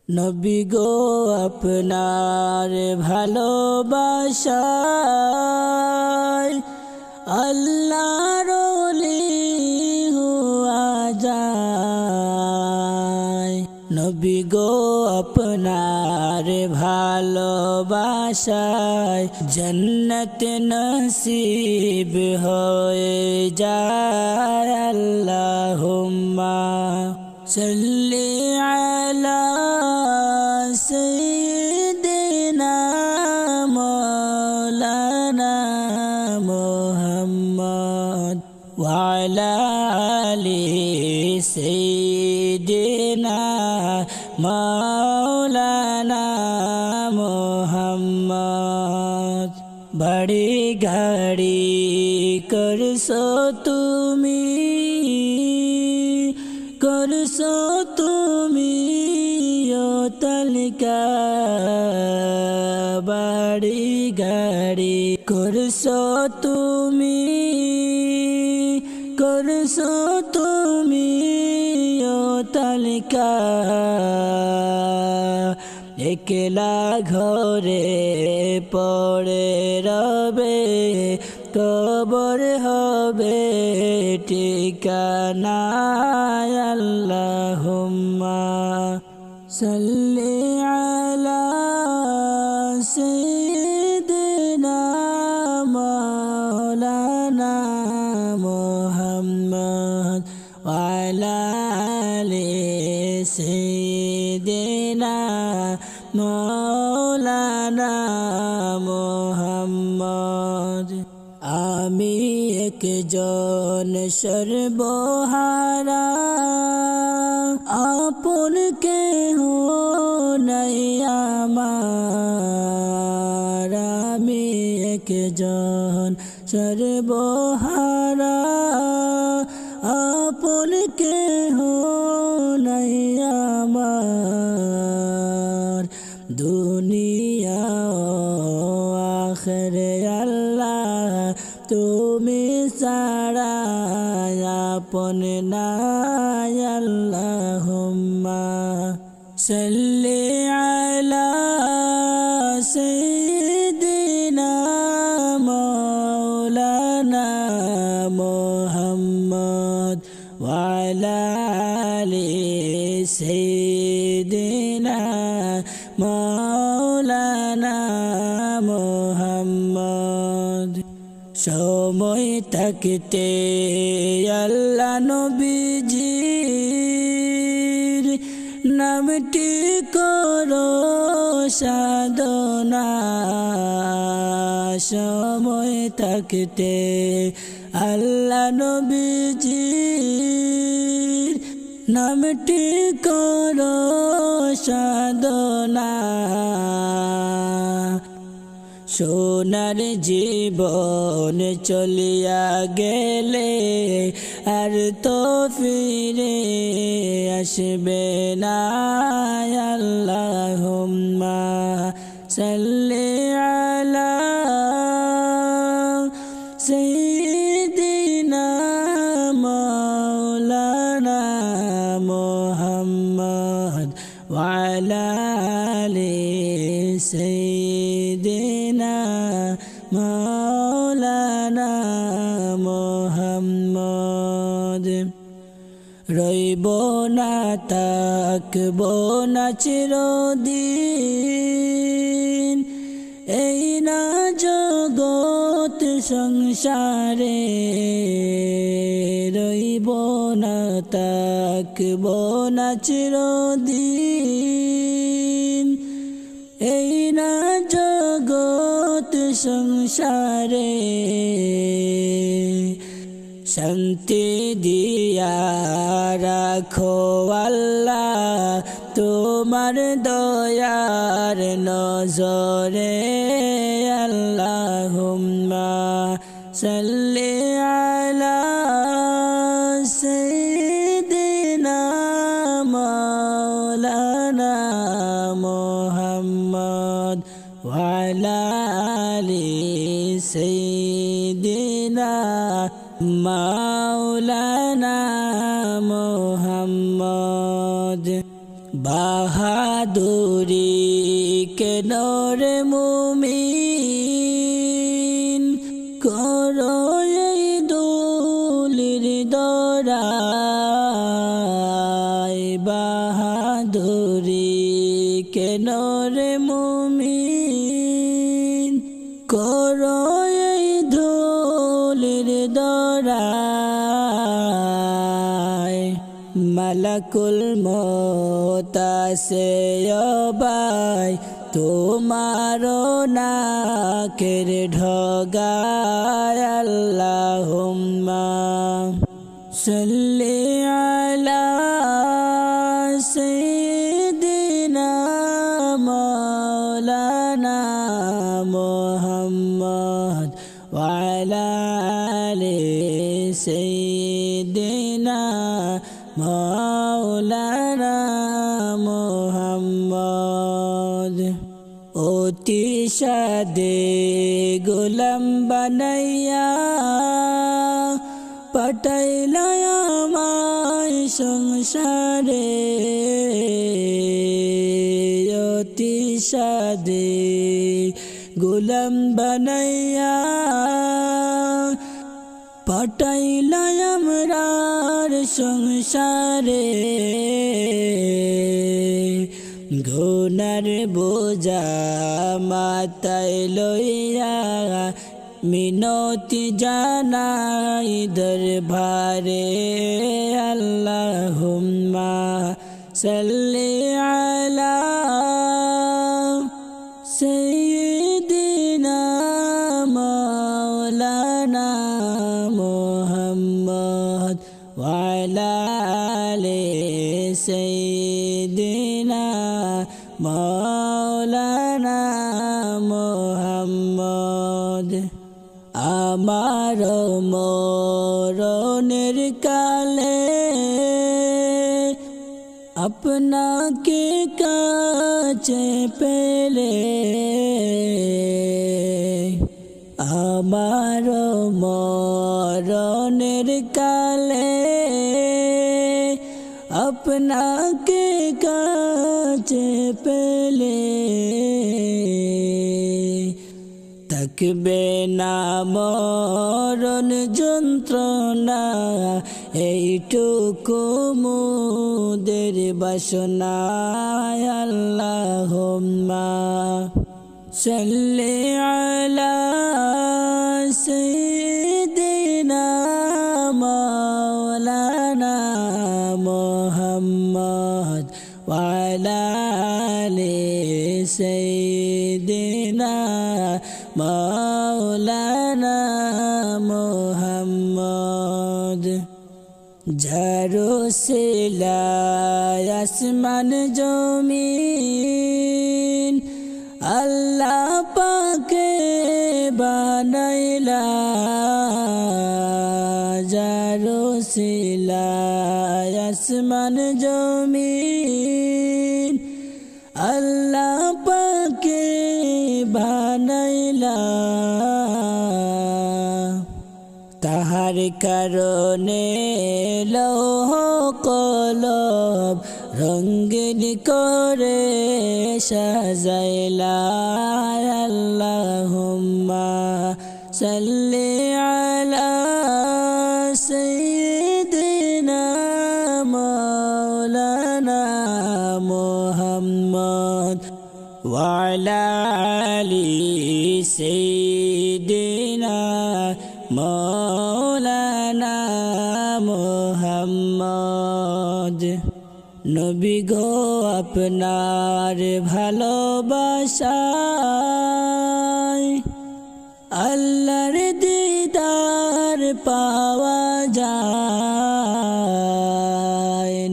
নবী গো আপনার ভালোবাসায় আল্লাহর ওলি হওয়া যায়। নবী গো আপনার ভালোবাসায় জান্নাত নসিব হয়ে যায়। আল্লাহুম্মা সাল্লি আলা সাইয়্যিদিনা মাওলানা মুহাম্মদ ওয়া আলা আলি সাইয়্যিদিনা মাওলানা মুহাম্মদ। বড়ি গাড়ি করছো তুমি, করছো তুমি ও তালিকা। বাড়ি গাড়ি করছো তুমি, করছো তুমি ও তালিকা। একলা ঘরে পড়ে রবে, কবর হবে ঠিকানা। আল্লাহুম্মা সাল্লি আলা সাইয়্যিদিনা মাওলানা মুহাম্মদ ওয়া আলা আলি সাইয়্যিদিনা মাওলানা মুহাম্মদ। আমি একজন সর্বহারা, আপন কেহ নাই আমার। আমি একজন সর্বহারা, আপন কেহ নাই আমার। দুনিয়া ও আখিরে আল্লাহ তুমি ছাড়া আপন নাই। আল্লাহুম্মা সাল্লি আলা সাইয়্যিদিনা মাওলানা মুহাম্মদ ওয়া আলা আলি সাইয়্যিদিনা মাওলানা মুহাম্মদ। সময় থাকতে আল্লাহ নবীজির নামটি করো সাধনা। সময় থাকতে আল্লাহ নবীজির নামটি করো সাধনা। সোনার জীবন চলিয়া গেলে আর তো ফিরে আসবে না। আল্লাহুম্মা সাল্লি আলা সাইয়্যিদিনা মাওলানা মুহাম্মদ ওয়া আলা আলি সাইয়্যিদিনা মাওলানা মুহাম্মদ। রইব না থাকব না চিরদিন এই না জগৎ সংসারে। রইব না থাকব না চিরদিন এই না জগৎ সংসারে। শান্তি দিয়া রাখো আল্লাহ তোমার দয়ার নজরে। আল্লাহুম্মা সাল্লি আলা সাইয়্যিদিনা মাওলানা মুহাম্মদ ওয়া আলা আলি সাইয়্যিদিনা মাওলানা মুহাম্মদ। বাহাদুরি কেন রে মুমিন করো এই দুলির দরায় বাহাদুরি কেন রে মুমিন করো এই দুলির দরায় মালাকুল মৌত আসে ভাই তোমারো নাকের ঢগায় আল্লাহুম্মা সাল্লি আলা সাইয়্যিদিনা মাওলানা মুহাম্মদ ওয়া আলা আলি সাইয়্যিদিনা মাওলানা মুহাম্মদ অতি সাদে গোলাম বানাইয়া পাঠাইলা আমায় সংসারে অতি সাদে গোলাম বানাইয়া পাঠাইলা আমরার সংসারে গুনার বোঝা মাথায় লইয়া মিনতি জানাই দরবারে আল্লাহুম্মা সাল্লি আলা সাইয়্যিদিনা মাওলানা মুহাম্মদ ওয়া আলা আলি সাইয়্যিদিনা মাওলানা মুহাম্মদ আমার মরণের কালে আপনাকে কাছে পেলে আমার মরণের কালে আপনাকে কাছে পেলে থাকবে না মরণ যন্ত্রণা এইটুকু মোদের বাসনা আল্লাহুম্মা সাল্লি আলা সাইয়্যিদিনা মাওলানা মুহাম্মদ ওয়া আলা আলি সাইয়্যিদিনা মাওলানা মুহাম্মদ যারো সিলায় আসমান জমিন আল্লাহ পাকে বানাইলা যারো সিলায় আসমান জমিন আল্লাহ পাকে বানাইলা তাহার কারণে লৌহ কলব রঙিন করে সাজাইলা আল্লাহুম্মা সাল্লি আলা সাইয়্যিদিনা মাওলানা মুহাম্মদ ওয়া আলা আলি সাইয়্যিদিনা মাওলানা মুহাম্মদ নবী গো আপনার ভালোবাসায় আল্লাহর দিদার পাওয়া যায়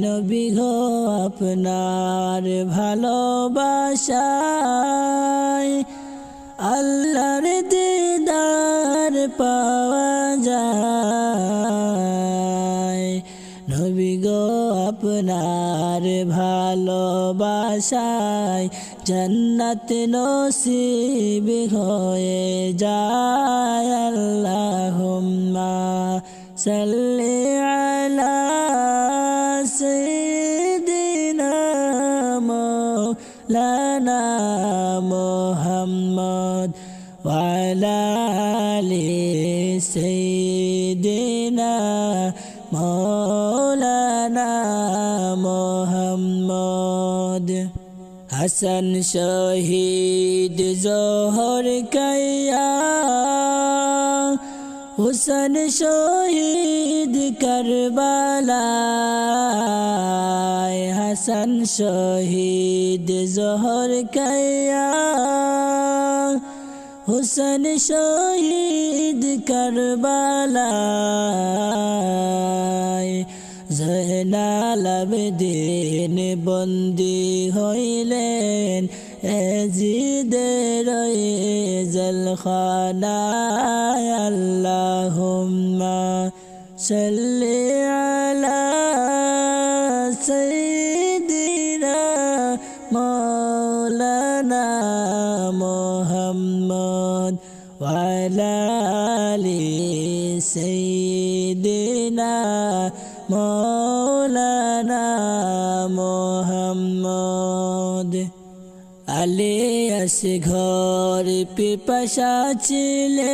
নবী গো আপনার ভালোবাসায় আল্লাহর দিদার পাওয়া যায় নবী গো আপনার ভালোবাসায় জান্নাত নসিব হয়ে যায় আল্লাহুম্মা সাল্লি আলা সাইয়্যিদিনা مولانا محمد وعلى آل سيدنا مولانا محمد হাসান শহীদ জোহর কাইয়া হুসেন শহীদ কারবালায় হাসান শহীদ জোহর কাইয়া হুসেন শহীদ কারবালায় জয়নাল আবেদিন বন্দী হইলেন এজিদের জেলখানায় আল্লাহুম্মা সাল্লি আলা সাইয়্যিদিনা মাওলানা মুহাম্মদ ওয়া আলা আলি সাইয়্যিদিনা مولانا محمد আলী আসগর পিপাসা ছিলেন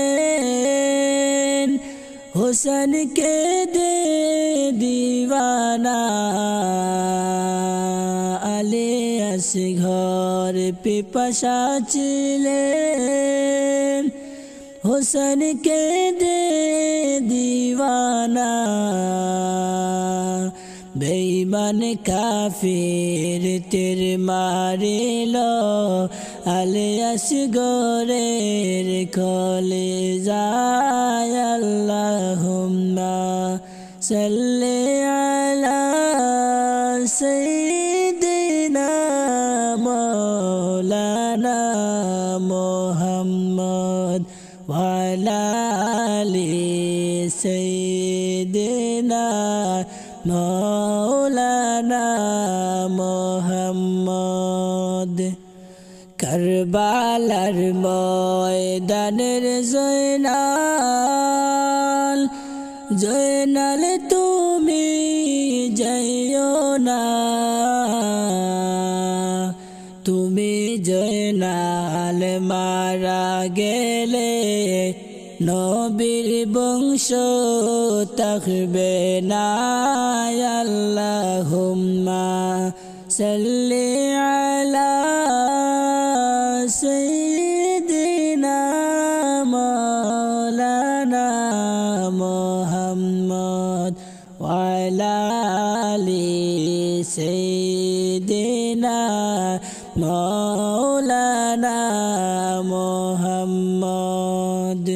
হোসেনকে দে দিওয়ানা আলী আসগর পিপাসা ছিলেন হোসেনকে দে দিওয়ানা বেঈমান কাফির তীর মারিল আলী আসগরের কলিজায় আল্লাহুম্মা সাল্লি আলা সাইয়্যিদিনা মাওলানা মুহাম্মদ ওয়া আলা আলি সাইয়্যিদিনা مولانا محمد কারবালার ময়দানের জয়নাল জয়নাল তুমি যাইও না তুমি জয়নাল মারা গেলে নবীর বংশ থাকবে না আল্লাহুম্মা সাল্লি আলা সাইয়্যিদিনা মাওলানা মুহাম্মদ ওয়া আলা আলি সাইয়্যিদিনা মাওলানা মুহাম্মদ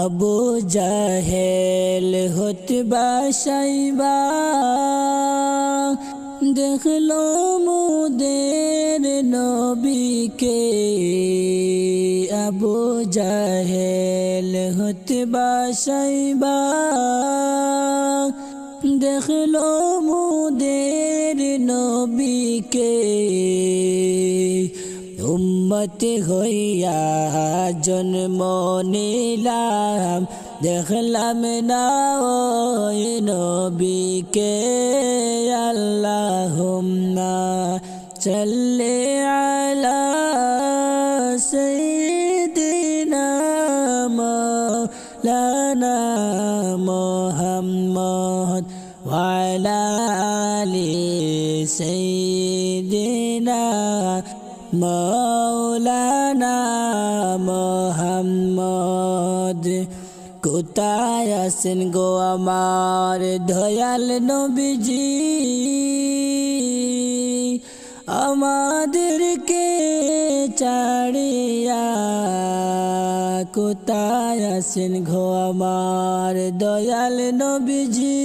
আবু জাহেল হতবা সাইবা দেখলো মুদের নবীকে আবু জাহেল হতবা সাইবা দেখলো মুদের নবীকে উম্মত হইয়া জন্ম নিলাম দেখলাম না ওই নবীকে আল্লাহুম্মা সাল্লি আলা সাইয়্যিদিনা মাওলানা মুহাম্মদ ওয়া আলা আলি সাইয়্যিদিনা মাওলানা মুহাম্মদ কোথায় আছেন গো আমার দয়াল নবীজি আমাদেরকে ছাড়িয়া কোথায় আছেন গো আমার দয়াল নবীজি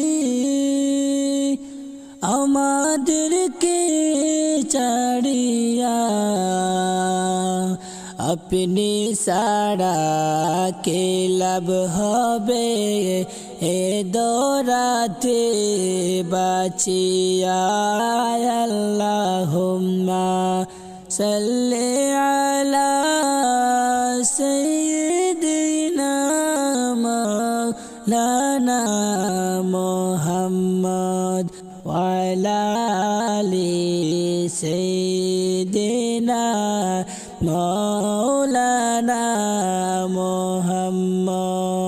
আমাদেরকে ছাড়িয়া अपनी साड़ा के लब হবে এ দৌরাতে বাঁচিয়া আল্লাহুম্মা সাল্লি আলা সাইয়্যিদিনা মাওলানা মুহাম্মদ ওয়া আলা আলি সাইয়্যিদিনা মদিনা মৌলানা মুহাম্মদ।